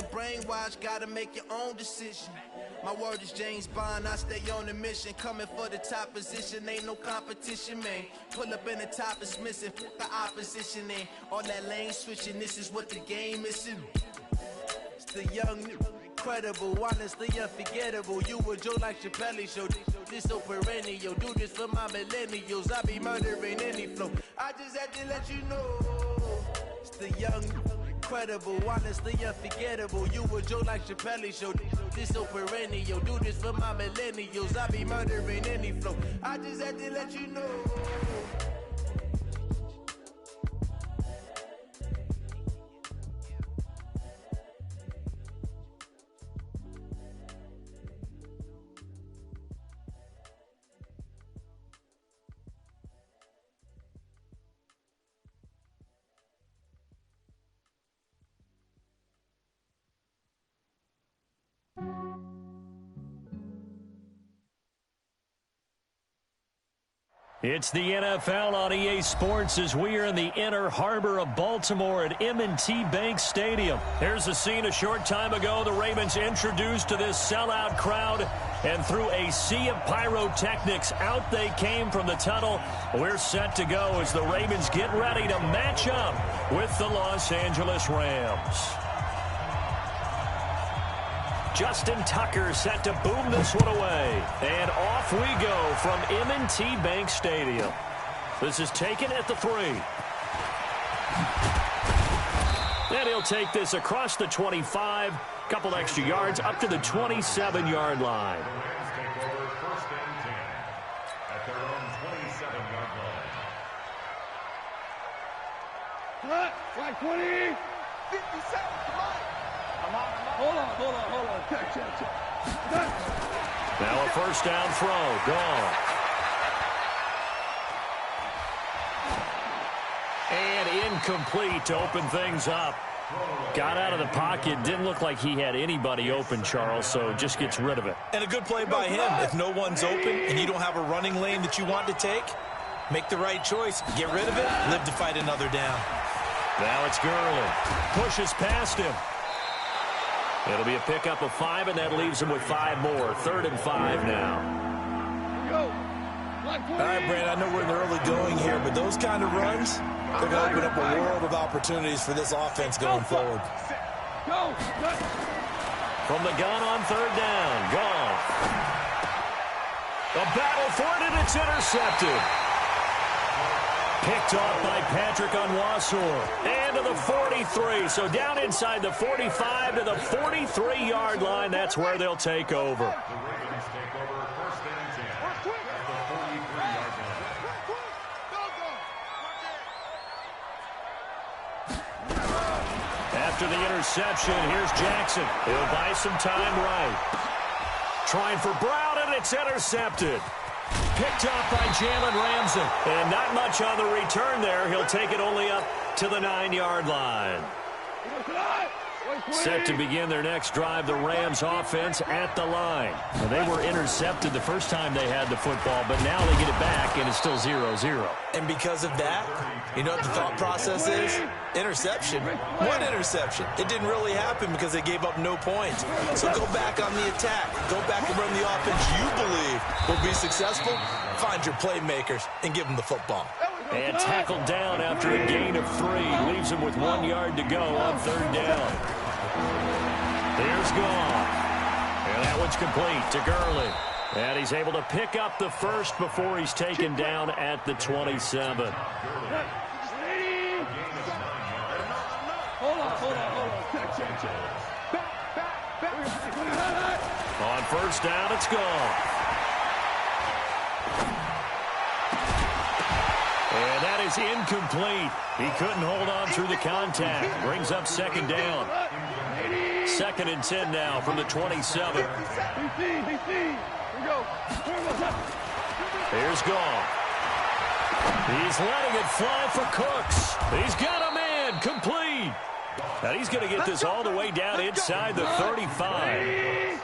the brainwash, gotta make your own decision. My word is James Bond, I stay on the mission. Coming for the top position, ain't no competition, man. Pull up in the top is missing, fuck the opposition, and all that lane switching, this is what the game is. It's the young, incredible, honestly unforgettable. You a Joe like Chappelle show, this so perennial. Do this for my millennials, I be murdering any flow. I just had to let you know, it's the young, incredible, honestly unforgettable. You a Joe like Chappelle show, this so perennial. Do this for my millennials, I be murdering any flow. I just had to let you know. It's the NFL on EA Sports as we are in the inner harbor of Baltimore at M&T Bank Stadium. Here's a scene a short time ago. The Ravens introduced to this sellout crowd, and through a sea of pyrotechnics, out they came from the tunnel. We're set to go as the Ravens get ready to match up with the Los Angeles Rams. Justin Tucker set to boom this one away. And off we go from M&T Bank Stadium. This is taken at the 3. And he'll take this across the 25. Couple extra yards up to the 27-yard line. Flag 20. 57, come on. Hold on. Check. Now a first down throw. Gone. And incomplete to open things up. Got out of the pocket. Didn't look like he had anybody open, Charles, so just gets rid of it. And a good play by him. If no one's open and you don't have a running lane that you want to take, make the right choice. Get rid of it. Live to fight another down. Now it's Gurley. Pushes past him. It'll be a pickup of 5, and that leaves him with 5 more. 3rd and 5 now. All right, Brand, I know we're in the early going here, but those kind of runs, they're going to open up a world of opportunities for this offense going forward. From the gun on 3rd down. Gone. A battle for it, and it's intercepted. Picked off by Patrick Onwuasor. And to the 43. So down inside the 45 to the 43-yard line. That's where they'll take over. After the interception, here's Jackson. He'll buy some time right. Trying for Brown, and it's intercepted. Picked off by Jalen Ramsey. And not much on the return there. He'll take it only up to the 9-yard line. Set to begin their next drive, the Rams offense at the line. Well, they were intercepted the first time they had the football, but now they get it back, and it's still 0-0. And because of that, you know what the thought process is? Interception. One interception. It didn't really happen because they gave up no points. So go back on the attack. Go back and run the offense you believe will be successful. Find your playmakers and give them the football. And tackled down after a gain of 3. Leaves him with 1 yard to go on 3rd down. Here's Goff. And that one's complete to Gurley. And he's able to pick up the first before he's taken down at the 27. Hold on. Check. Back. On 1st down, it's Goff. And that is incomplete. He couldn't hold on through the contact. Brings up 2nd down. 2nd and 10 now from the 27. Here's Goff. He's letting it fly for Cooks. He's got a man complete. Now he's going to get this all the way down inside the 35.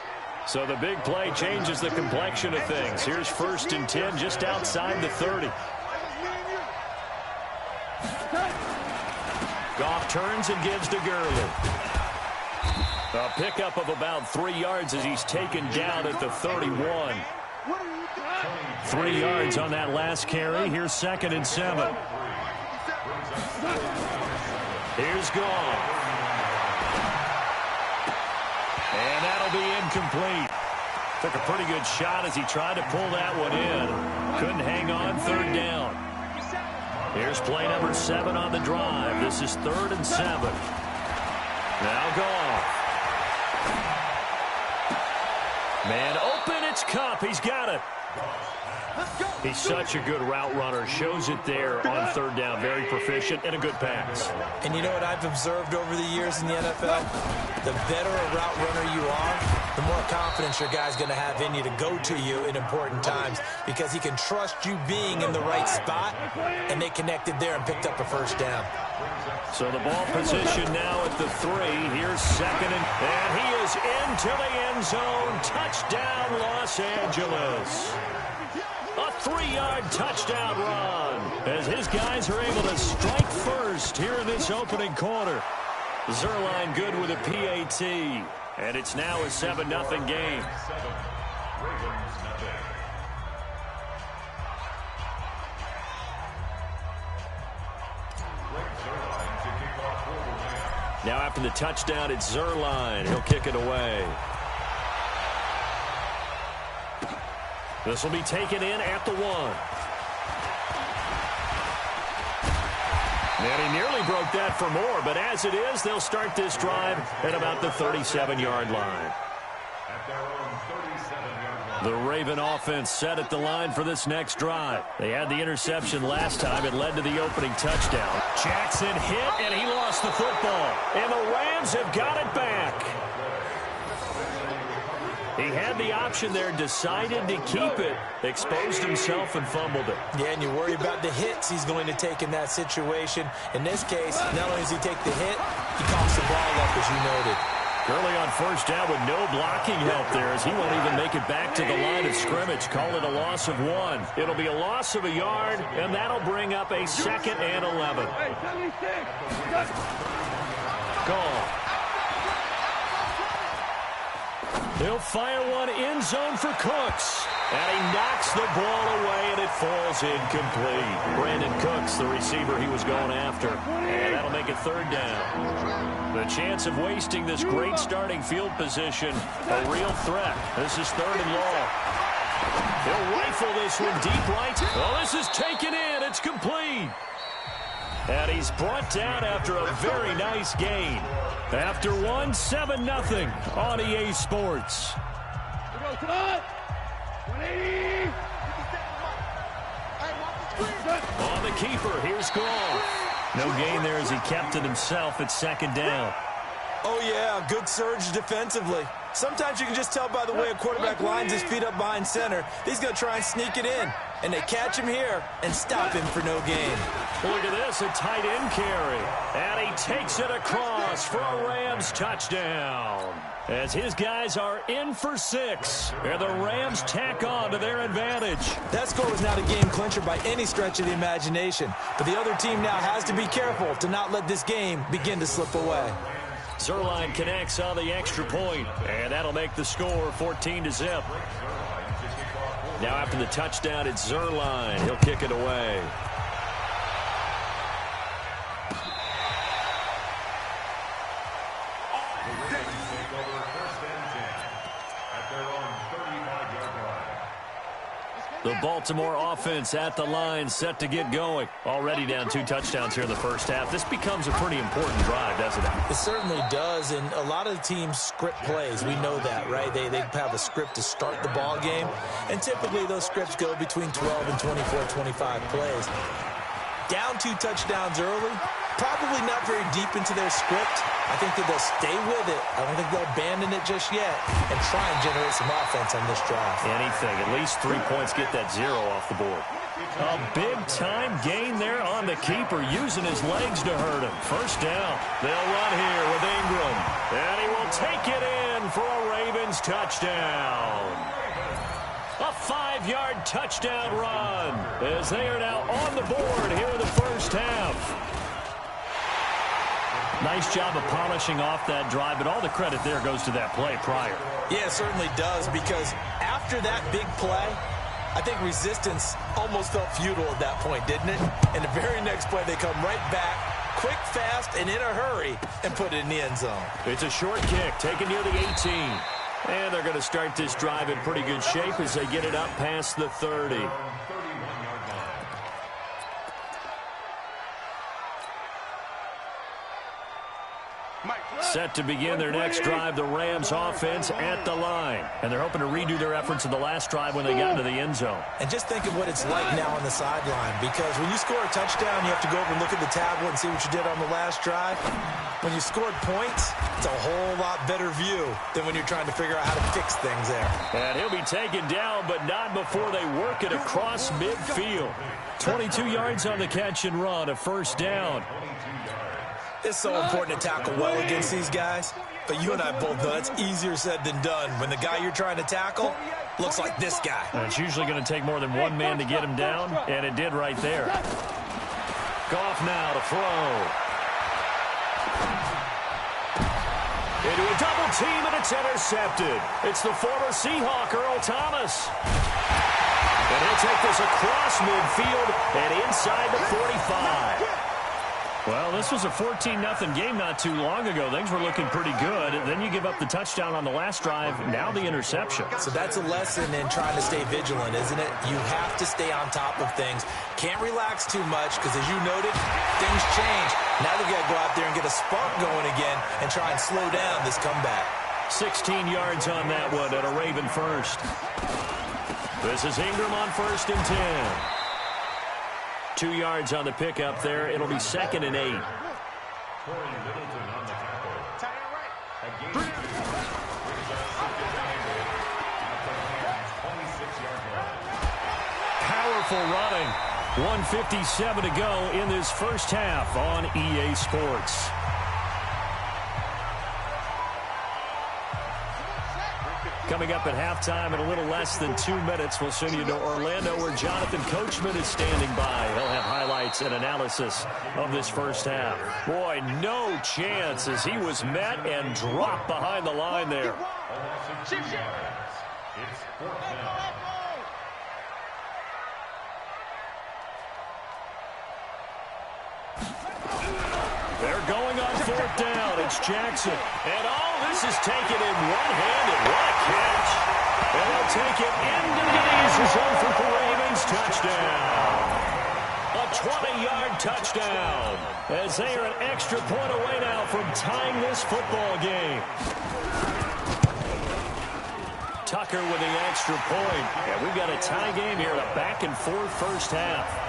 So the big play changes the complexion of things. Here's 1st and 10 just outside the 30. Goff turns and gives to Gurley. A pickup of about 3 yards as he's taken down at the 31. 3 yards on that last carry. Here's 2nd and 7. Here's Goff. And that'll be incomplete. Took a pretty good shot as he tried to pull that one in. Couldn't hang on. 3rd down. Here's play number 7 on the drive. This is 3rd and 7. Now Goff. Man open, it's Kupp. He's got it. He's such a good route runner. Shows it there on 3rd down. Very proficient and a good pass. And you know what I've observed over the years in the NFL? The better a route runner you are, the more confidence your guy's going to have in you to go to you in important times because he can trust you being in the right spot, and they connected there and picked up a 1st down. So the ball position now at the 3. Here's 2nd and he is into the end zone. Touchdown, Los Angeles. A 3-yard touchdown run as his guys are able to strike first here in this opening quarter. Zerline good with a PAT, and it's now a 7-0 game. Now after the touchdown, it's Zerline. He'll kick it away. This will be taken in at the 1. And he nearly broke that for more, but as it is, they'll start this drive at about the 37-yard line. The Raven offense set at the line for this next drive. They had the interception last time. It led to the opening touchdown. Jackson hit, and he lost the football. And the Rams have got it back. He had the option there, decided to keep it, exposed himself and fumbled it. Yeah, and you worry about the hits he's going to take in that situation. In this case, not only does he take the hit, he coughs the ball up, as you noted. Early on 1st down with no blocking help there as he won't even make it back to the line of scrimmage. Call it a loss of 1. It'll be a loss of a yard, and that'll bring up a 2nd and 11. Goal. He'll fire one end zone for Cooks. And he knocks the ball away, and it falls incomplete. Brandon Cooks, the receiver he was going after. And that'll make it 3rd down. The chance of wasting this great starting field position, a real threat. This is 3rd and long. He'll rifle this one deep right. Well, this is taken in. It's complete. And he's brought down after a very nice gain. After 7-0 on EA Sports. On the keeper, here's Goff. No gain there as he kept it himself at 2nd down. Oh, yeah, good surge defensively. Sometimes you can just tell by the way a quarterback lines his feet up behind center. He's going to try and sneak it in. And they catch him here and stop him for no gain. Look at this, a tight end carry. And he takes it across for a Rams touchdown. As his guys are in for 6. And the Rams tack on to their advantage. That score was not a game clincher by any stretch of the imagination. But the other team now has to be careful to not let this game begin to slip away. Zerline connects on the extra point, and that'll make the score 14-0. Now after the touchdown, it's Zerline. He'll kick it away. The Baltimore offense at the line, set to get going. Already down 2 touchdowns here in the first half. This becomes a pretty important drive, doesn't it? It certainly does, and a lot of the teams script plays. We know that, right? They have a script to start the ball game, and typically those scripts go between 12 and 24, 25 plays. Down 2 touchdowns early, probably not very deep into their script. I think that they'll stay with it. I don't think they'll abandon it just yet and try and generate some offense on this drive. Anything. At least 3 points, get that 0 off the board. A big-time gain there on the keeper, using his legs to hurt him. First down. They'll run here with Ingram. And he will take it in for a Ravens touchdown. A 5-yard touchdown run as they are now on the board here in the first half. Nice job of polishing off that drive, but all the credit there goes to that play prior. Yeah, it certainly does, because after that big play, I think resistance almost felt futile at that point, didn't it? And the very next play, they come right back, quick, fast, and in a hurry, and put it in the end zone. It's a short kick, taken near the 18. And they're going to start this drive in pretty good shape as they get it up past the 30. Set to begin their next drive, the Rams offense at the line. And they're hoping to redo their efforts in the last drive when they got into the end zone. And just think of what it's like now on the sideline, because when you score a touchdown, you have to go over and look at the tablet and see what you did on the last drive. When you scored points, it's a whole lot better view than when you're trying to figure out how to fix things there. And he'll be taken down, but not before they work it across midfield. 22 yards on the catch and run, a first down. It's so important to tackle well against these guys, but you and I both know that's easier said than done when the guy you're trying to tackle looks like this guy. And it's usually going to take more than one man to get him down, and it did right there. Goff now to throw. Into a double team, and it's intercepted. It's the former Seahawk, Earl Thomas. And he'll take this across midfield and inside the 45. Well, this was a 14-0 game not too long ago. Things were looking pretty good. Then you give up the touchdown on the last drive, now the interception. So that's a lesson in trying to stay vigilant, isn't it? You have to stay on top of things. Can't relax too much because, as you noted, things change. Now they've got to go out there and get a spark going again and try and slow down this comeback. 16 yards on that one at a Raven first. This is Ingram on 1st and 10. 2 yards on the pickup there. It'll be 2nd and 8. Powerful running. 1:57 to go in this first half on EA Sports. Coming up at halftime in a little less than 2 minutes, we'll send you to Orlando where Jonathan Coachman is standing by. He'll have highlights and analysis of this first half. Boy, no chance as he was met and dropped behind the line there. They're going on 4th down. It's Jackson. And this is taken in one-handed. What a catch. And they'll take it into the easy zone for the Ravens. Touchdown. A 20-yard touchdown. As they are an extra point away now from tying this football game. Tucker with the extra point. And we've got a tie game here, a back-and-forth first half.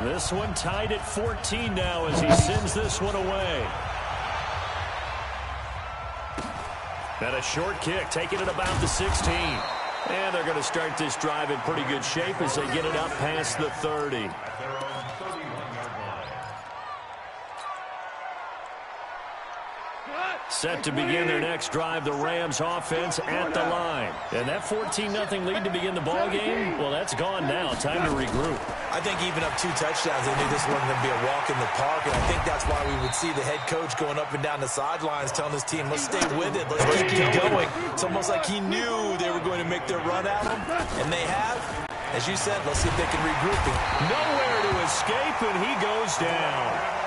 This one tied at 14 now as he sends this one away. And a short kick, taking it about the 16. And they're going to start this drive in pretty good shape as they get it up past the 30. Set to begin their next drive, the Rams offense at the line. And that 14-0 lead to begin the ball game, well, that's gone now. Time to regroup. I think even up 2 touchdowns, they knew this wasn't going to be a walk in the park, and I think that's why we would see the head coach going up and down the sidelines telling his team, let's stay with it, let's keep going. It's almost like he knew they were going to make their run at him, and they have. As you said, let's see if they can regroup. Nowhere to escape, and he goes down.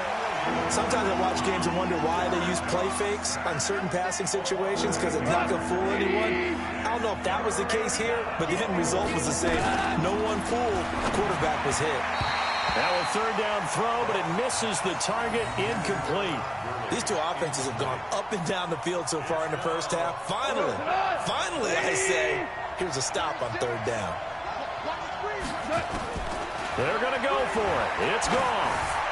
Sometimes I watch games and wonder why they use play fakes on certain passing situations because it's not going to fool anyone. I don't know if that was the case here, but the end result was the same. No one fooled. The quarterback was hit. Now a 3rd down throw, but it misses the target, incomplete. These two offenses have gone up and down the field so far in the first half. Finally, I say, here's a stop on 3rd down. They're going to go for it. It's gone.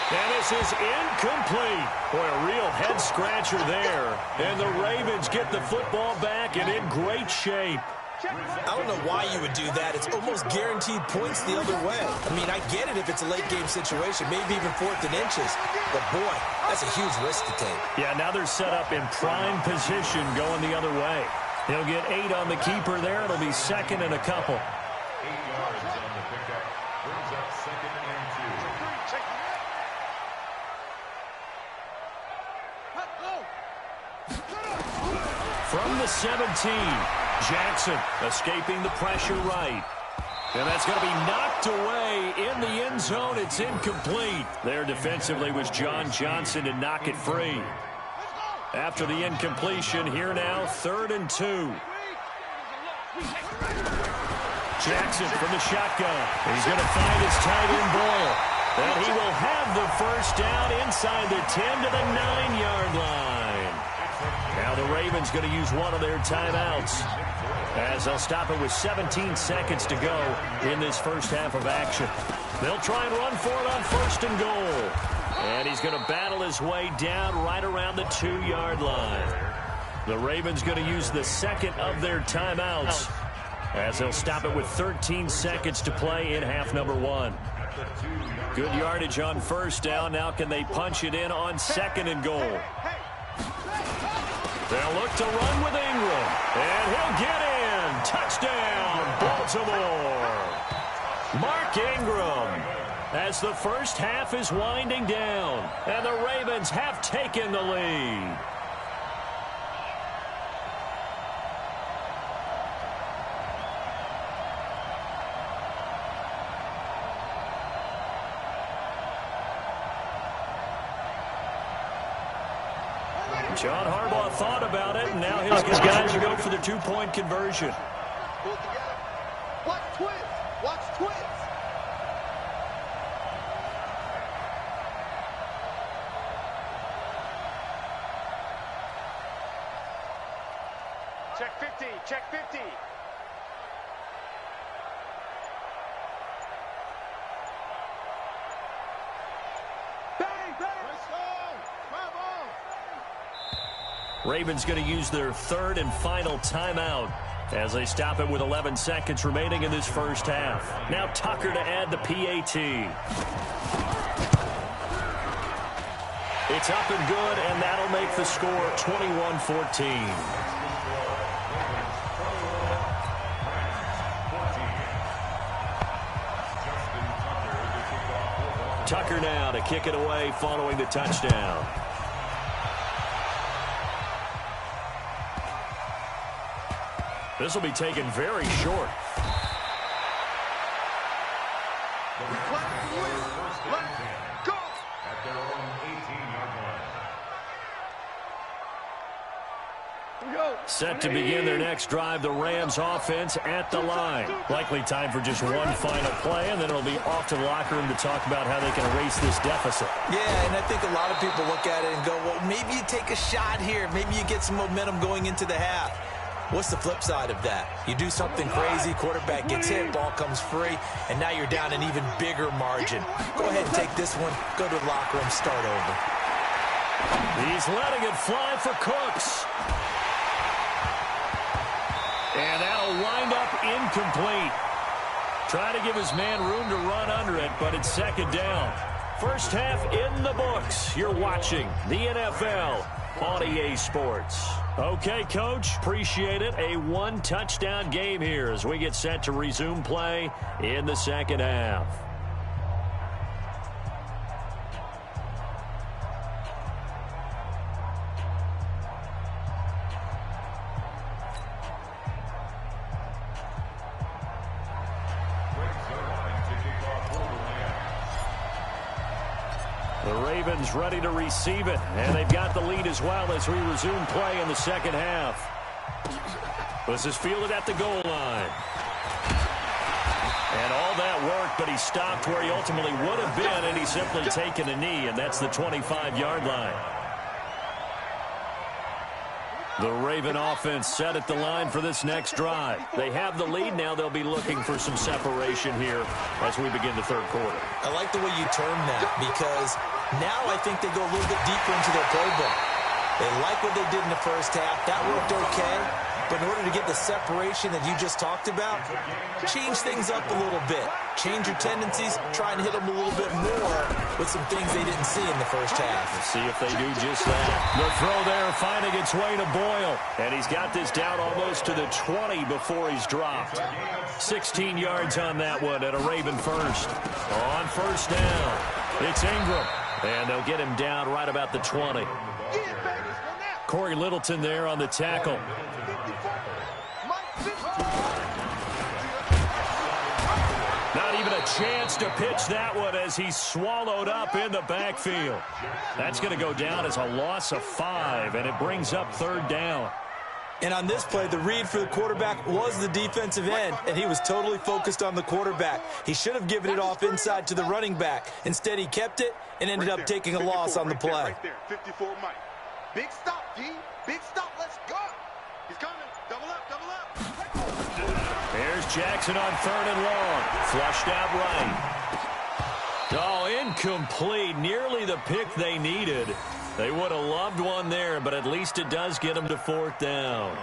And this is incomplete. Boy, a real head-scratcher there. And the Ravens get the football back and in great shape. I don't know why you would do that. It's almost guaranteed points the other way. I mean, I get it if it's a late-game situation, maybe even 4th and inches. But, boy, that's a huge risk to take. Yeah, now they're set up in prime position going the other way. He'll get 8 on the keeper there. It'll be 2nd and a couple. 8 yards on the pickup. Brings up 2nd and 2. From the 17, Jackson escaping the pressure right. And that's going to be knocked away in the end zone. It's incomplete. There defensively was John Johnson to knock it free. After the incompletion, here now, 3rd and 2. Jackson from the shotgun. He's going to find his tight end Boyle. And he will have the first down inside the 10 to the 9-yard line. Now the Ravens going to use one of their timeouts as they'll stop it with 17 seconds to go in this first half of action. They'll try and run for it on 1st and goal. And he's going to battle his way down right around the 2-yard line. The Ravens going to use the 2nd of their timeouts as they'll stop it with 13 seconds to play in half number 1. Good yardage on 1st down. Now can they punch it in on 2nd and goal? They'll look to run with Ingram. And he'll get in. Touchdown, Baltimore. Mark Ingram. As the first half is winding down. And the Ravens have taken the lead. John Harbaugh thought about it, and now his guys are going for the 2-point conversion. Pull together. Watch twins. Watch twins. Check 50. Check 50. Bang, bang. Let's go. Bravo. Ravens going to use their 3rd and final timeout as they stop it with 11 seconds remaining in this first half. Now Tucker to add the PAT. It's up and good, and that'll make the score 21-14. Tucker now to kick it away following the touchdown. This will be taken very short. Set to begin their next drive, the Rams offense at the line. Likely time for just one final play, and then it'll be off to the locker room to talk about how they can erase this deficit. Yeah, and I think a lot of people look at it and go, well, maybe you take a shot here. Maybe you get some momentum going into the half. What's the flip side of that? You do something crazy, quarterback gets hit, ball comes free, and now you're down an even bigger margin. Go ahead and take this one, go to the locker room, start over. He's letting it fly for Cooks. And that'll wind up incomplete. Try to give his man room to run under it, but it's 2nd down. First half in the books. You're watching the NFL on EA Sports. Okay, Coach, appreciate it. A 1-touchdown game here as we get set to resume play in the second half. The Ravens ready to receive it, and they've got the lead as well as we resume play in the second half. This is fielded at the goal line. And all that work, but he stopped where he ultimately would have been, and he's simply taken a knee, and that's the 25-yard line. The Raven offense set at the line for this next drive. They have the lead. Now they'll be looking for some separation here as we begin the third quarter. I like the way you term that because now I think they go a little bit deeper into their playbook. They like what they did in the first half. That worked okay. But in order to get the separation that you just talked about, change things up a little bit. Change your tendencies, try and hit them a little bit more with some things they didn't see in the first half. We'll see if they do just that. The throw there finding its way to Boyle. And he's got this down almost to the 20 before he's dropped. 16 yards on that one and a Raven first. On first down, it's Ingram. And they'll get him down right about the 20. Corey Littleton there on the tackle. Not even a chance to pitch that one as he's swallowed up in the backfield. That's going to go down as a loss of 5, and it brings up third down. And on this play, the read for the quarterback was the defensive end, and he was totally focused on the quarterback. He should have given it off inside to the running back. Instead, he kept it and ended up taking a loss on the play. Right there, 54 Mike. Big stop, D. Big stop. Let's go. He's coming. Double up, double up. Here's Jackson on third and long. Flushed out right. Oh, incomplete. Nearly the pick they needed. They would have loved one there, but at least it does get them to fourth down.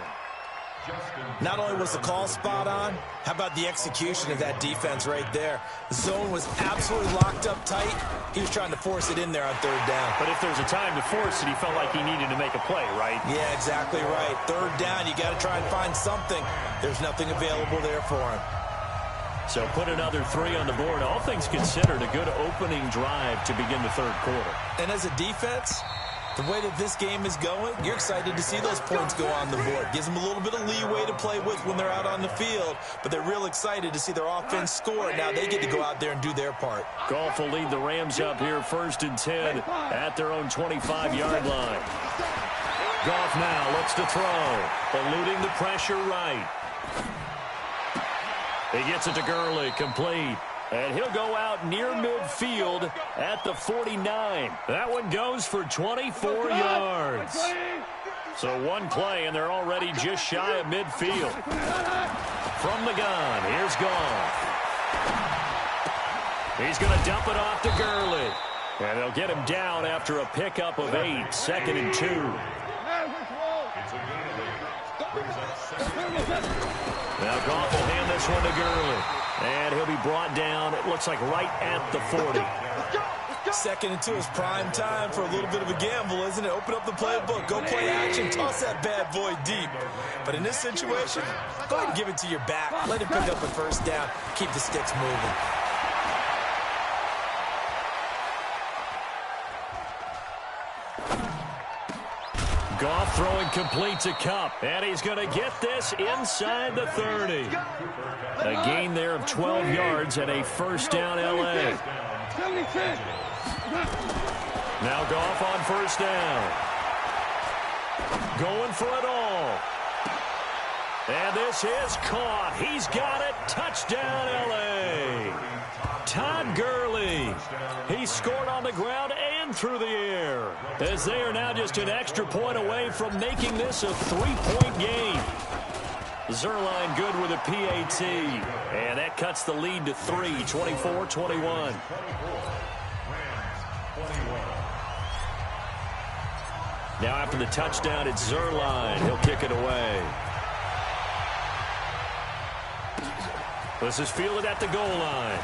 Not only was the call spot on, how about the execution of that defense right there? The zone was absolutely locked up tight. He was trying to force it in there on third down. But if there's a time to force it, he felt like he needed to make a play, right? Yeah, exactly right. Third down, you got to try and find something. There's nothing available there for him. So put another 3 on the board. All things considered, a good opening drive to begin the third quarter. And as a defense, the way that this game is going, you're excited to see those points go on the board. Gives them a little bit of leeway to play with when they're out on the field, but they're real excited to see their offense score. Now they get to go out there and do their part. Goff will lead the Rams up here first and 10 at their own 25-yard line. Goff now looks to throw, eluding the pressure right. He gets it to Gurley, complete. And he'll go out near midfield at the 49. That one goes for 24 yards. So one play, and they're already just shy of midfield. From the gun, here's Goff. He's going to dump it off to Gurley. And they'll get him down after a pickup of 8, 2nd and 2. Now Goff will hand this one to Gurley. And he'll be brought down, it looks like right at the 40. 2nd and 2 is prime time for a little bit of a gamble, isn't it? Open up the playbook, go play action, toss that bad boy deep. But in this situation, go ahead and give it to your back. Let him pick up a first down, keep the sticks moving. Goff throwing complete to Kupp, and he's going to get this inside the 30. A gain there of 12 yards and a first down L.A. Now Goff on first down. Going for it all. And this is caught. He's got it. Touchdown L.A. Todd Gurley. He scored on the ground and through the air, as they are now just an extra point away from making this a 3-point game. Zerline good with a PAT, and that cuts the lead to 3, 24-21. Now after the touchdown, it's Zerline. He'll kick it away. This is fielded at the goal line.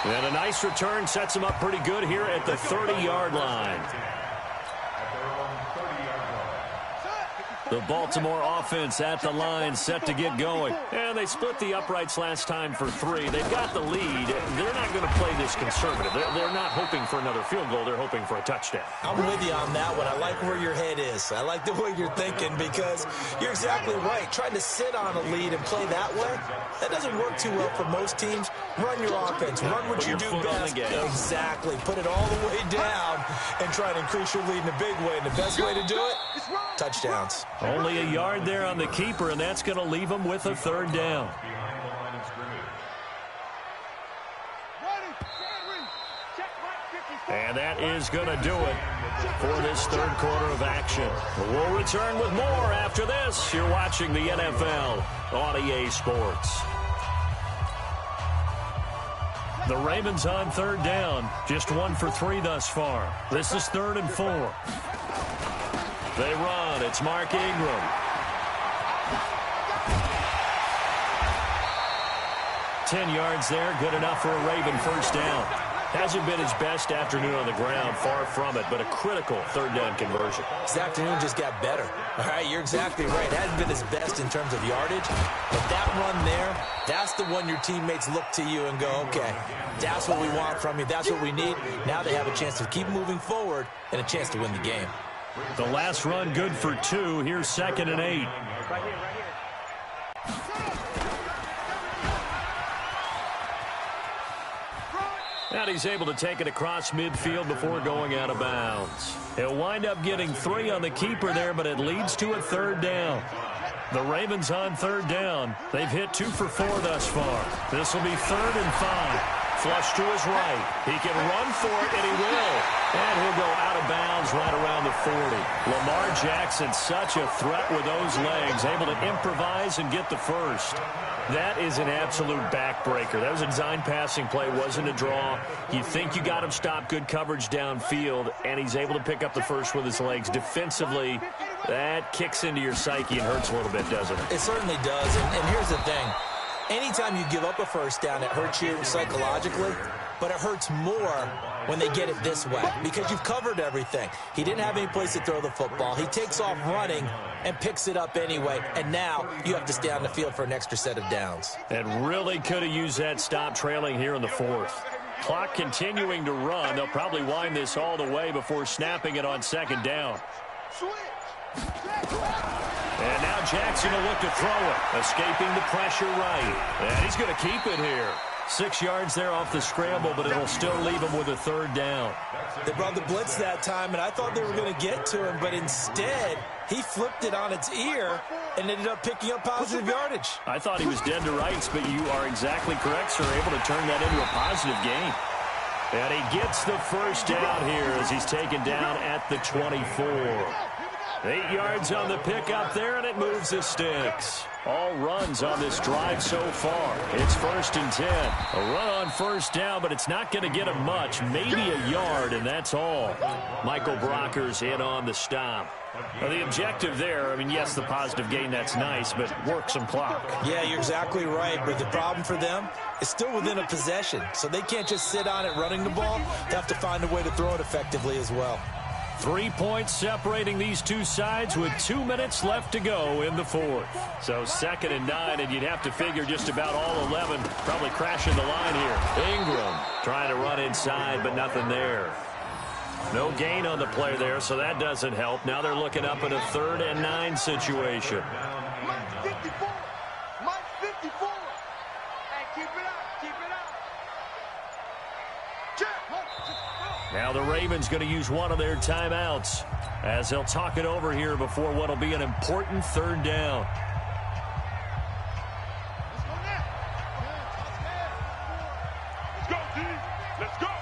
And a nice return sets him up pretty good here at the 30-yard line. The Baltimore offense at the line, set to get going. And they split the uprights last time for 3. They've got the lead. They're not going to play this conservative. They're not hoping for another field goal. They're hoping for a touchdown. I'm with you on that one. I like where your head is. I like the way you're thinking, because you're exactly right. Trying to sit on a lead and play that way, that doesn't work too well for most teams. Run your offense. Run what you do best. Exactly. Put it all the way down and try to increase your lead in a big way. And the best way to do it, touchdowns. Only a yard there on the keeper, and that's going to leave him with a third down. And that is going to do it for this third quarter of action. We'll return with more after this. You're watching the NFL on EA Sports. The Ravens on third down. Just 1 for 3 thus far. This is 3rd and 4. They run. It's Mark Ingram. 10 yards there. Good enough for a Raven first down. Hasn't been his best afternoon on the ground. Far from it, but a critical third down conversion. His afternoon just got better. All right, you're exactly right. Hasn't been his best in terms of yardage, but that run there, that's the one your teammates look to you and go, okay, that's what we want from you. That's what we need. Now they have a chance to keep moving forward and a chance to win the game. The last run good for 2. Here's 2nd and 8. Right here. And he's able to take it across midfield before going out of bounds. He'll wind up getting 3 on the keeper there, but it leads to a third down. The Ravens on third down. They've hit 2 for 4 thus far. This will be 3rd and 5. Flush to his right. He can run for it, and he will. And he'll go out of bounds right around the 40. Lamar Jackson, such a threat with those legs, able to improvise and get the first. That is an absolute backbreaker. That was a design passing play, wasn't a draw. You think you got him stopped, good coverage downfield, and he's able to pick up the first with his legs. Defensively, that kicks into your psyche and hurts a little bit, doesn't it? It certainly does, and here's the thing. Anytime you give up a first down, it hurts you psychologically, but it hurts more when they get it this way because you've covered everything. He didn't have any place to throw the football. He takes off running and picks it up anyway, and now you have to stay on the field for an extra set of downs. And really could have used that stop trailing here in the 4th. Clock continuing to run. They'll probably wind this all the way before snapping it on 2nd down. And now Jackson will look to throw it, escaping the pressure right. And he's going to keep it here. 6 yards there off the scramble, but it'll still leave him with a third down. They brought the blitz that time, and I thought they were going to get to him, but instead he flipped it on its ear and ended up picking up positive yardage. I thought he was dead to rights, but you are exactly correct, sir, able to turn that into a positive gain. And he gets the first down here as he's taken down at the 24. 8 yards on the pickup there, and it moves the sticks. All runs on this drive so far. It's 1st and 10. A run on first down, but it's not going to get him much. Maybe a yard, and that's all. Michael Brocker's in on the stop. Now, the objective there, I mean, yes, the positive gain, that's nice, but work some clock. Yeah, you're exactly right, but the problem for them is still within a possession, so they can't just sit on it running the ball. They have to find a way to throw it effectively as well. 3 points separating these two sides with 2 minutes left to go in the 4th. So 2nd and 9, and you'd have to figure just about all 11 probably crashing the line here. Ingram trying to run inside, but nothing there. No gain on the play there, so that doesn't help. Now they're looking up at a 3rd and 9 situation. Mike 54. Mike 54. Hey, keep it up. Keep it up. Now the Ravens going to use one of their timeouts as they'll talk it over here before what will be an important 3rd down. Let's go, D. Let's go.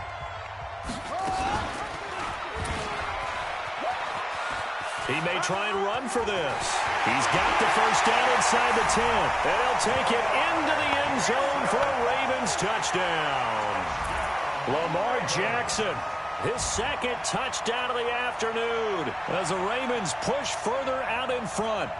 He may try and run for this. He's got the first down inside the 10. And he'll take it into the end zone for a Ravens touchdown. Lamar Jackson, his 2nd touchdown of the afternoon as the Ravens push further out in front.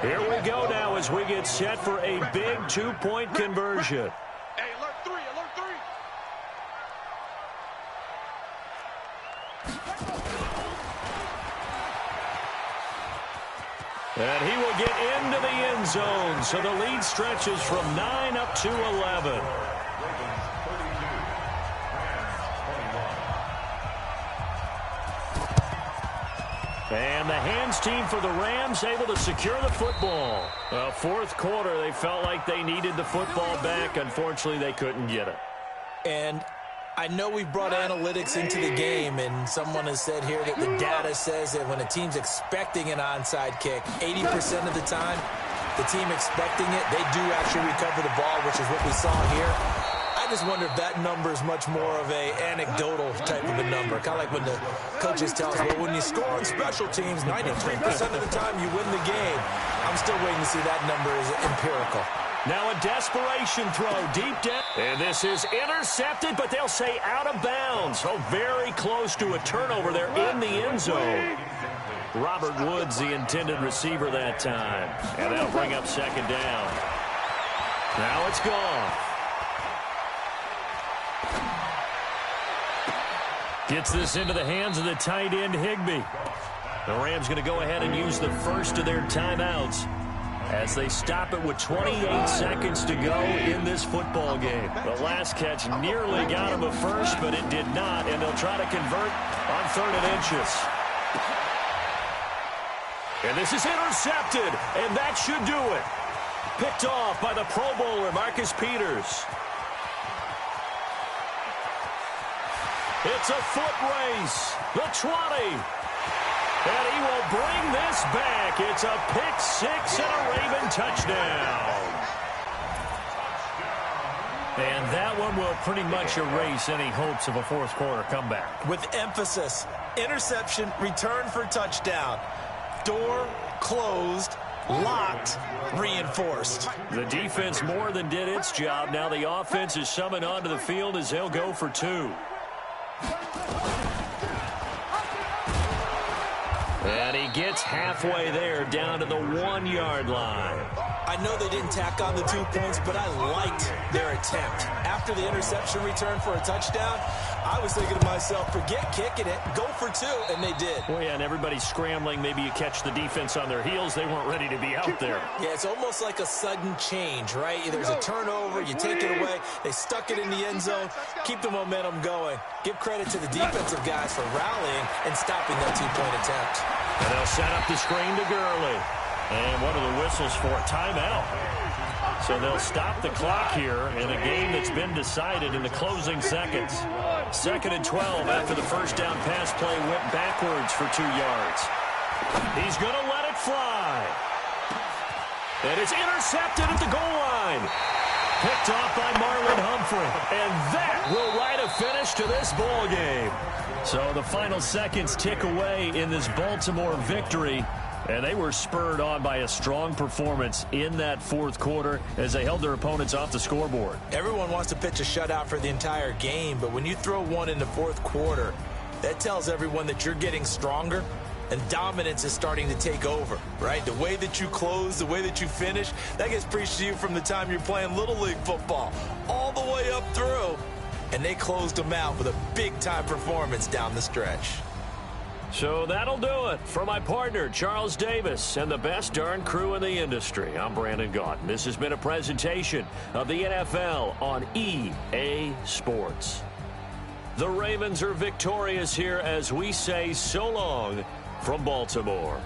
Here we go now as we get set for a big 2-point conversion. Hey, alert 3, alert 3. And he will get into the end zone, so the lead stretches from 9 up to 11. And the hands team for the Rams able to secure the football. 4th quarter, they felt like they needed the football back. Unfortunately, they couldn't get it. And I know we've brought analytics into the game, and someone has said here that the data says that when a team's expecting an onside kick, 80% of the time, the team expecting it, they do actually recover the ball, which is what we saw here. I just wonder if that number is much more of a anecdotal type of a number. Kind of like when the coaches tell us, well, when you score on special teams, 93% of the time you win the game. I'm still waiting to see that number is empirical. Now a desperation throw deep down. And this is intercepted, but they'll say out of bounds. So very close to a turnover there in the end zone. Robert Woods, the intended receiver that time. And that'll bring up second down. Now it's gone. Gets this into the hands of the tight end, Higbee. The Rams going to go ahead and use the first of their timeouts as they stop it with 28 seconds to go in this football game. The last catch nearly got him a first, but it did not, and they'll try to convert on 3rd and inches. And this is intercepted, and that should do it. Picked off by the Pro Bowler, Marcus Peters. It's a foot race. The 20. And he will bring this back. It's a pick six and a Raven touchdown. And that one will pretty much erase any hopes of a fourth quarter comeback. With emphasis, interception, return for touchdown. Door closed, locked, reinforced. The defense more than did its job. Now the offense is summoned onto the field as they'll go for 2. And he gets halfway there, down to the 1-yard line. I know they didn't tack on the 2 points, but I liked their attempt. After the interception return for a touchdown, I was thinking to myself, forget kicking it, go for 2, and they did. Well, yeah, and everybody's scrambling. Maybe you catch the defense on their heels. They weren't ready to be out there. Yeah, it's almost like a sudden change, right? There's a turnover, you take it away, they stuck it in the end zone, keep the momentum going. Give credit to the defensive guys for rallying and stopping that 2-point attempt. And they'll set up the screen to Gurley. And what are the whistles for? Timeout. So they'll stop the clock here in a game that's been decided in the closing seconds. 2nd and 12 after the first down pass play went backwards for 2 yards. He's going to let it fly. And it's intercepted at the goal line. Picked off by Marlon Humphrey. And that will write a finish to this ball game. So the final seconds tick away in this Baltimore victory. And they were spurred on by a strong performance in that fourth quarter as they held their opponents off the scoreboard. Everyone wants to pitch a shutout for the entire game, but when you throw one in the fourth quarter, that tells everyone that you're getting stronger and dominance is starting to take over, right? The way that you close, the way that you finish, that gets preached to you from the time you're playing Little League football all the way up through. And they closed them out with a big-time performance down the stretch. So that'll do it for my partner, Charles Davis, and the best darn crew in the industry. I'm Brandon Gaudin. This has been a presentation of the NFL on EA Sports. The Ravens are victorious here as we say so long from Baltimore.